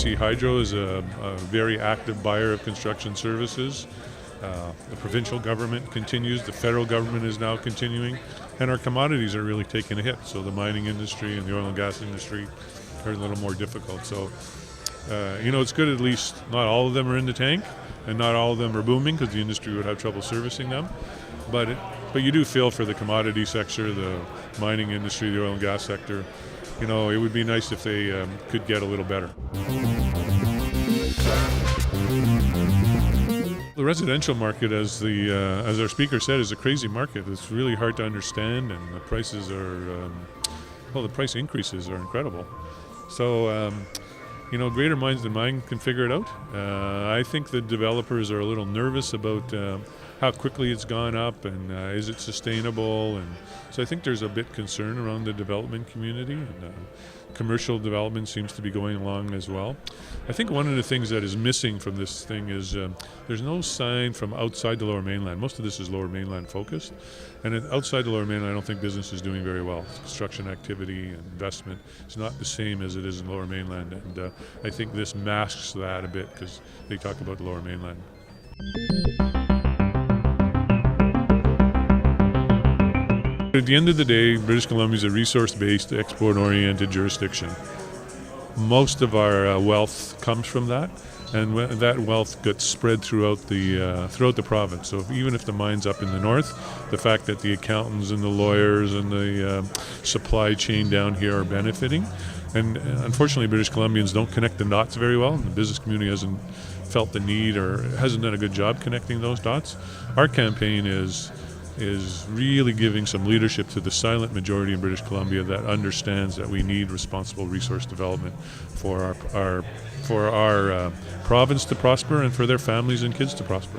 BC Hydro is a very active buyer of construction services. The provincial government continues, the federal government is now continuing, and our commodities are really taking a hit. So the mining industry and the oil and gas industry are a little more difficult. So, it's good at least not all of them are in the tank, and not all of them are booming because the industry would have trouble servicing them. But you do feel for the commodity sector, the mining industry, the oil and gas sector. It would be nice if they could get a little better. The residential market, as our speaker said, is a crazy market. It's really hard to understand, and the prices are, the price increases are incredible. So, greater minds than mine can figure it out. I think the developers are a little nervous about how quickly it's gone up, and is it sustainable? And so I think there's a bit concern around the development community, and commercial development seems to be going along as well. I think one of the things that is missing from this thing is there's no sign from outside the Lower Mainland. Most of this is Lower Mainland focused, and outside the Lower Mainland I don't think business is doing very well. Construction activity and investment is not the same as it is in Lower Mainland, and I think this masks that a bit because they talk about the Lower Mainland. At the end of the day, British Columbia is a resource-based, export-oriented jurisdiction. Most of our wealth comes from that, and that wealth gets spread throughout the province. So even if the mine's up in the north, the fact that the accountants and the lawyers and the supply chain down here are benefiting. And unfortunately, British Columbians don't connect the dots very well. The business community hasn't felt the need or hasn't done a good job connecting those dots. Our campaign is really giving some leadership to the silent majority in British Columbia that understands that we need responsible resource development for our province to prosper and for their families and kids to prosper.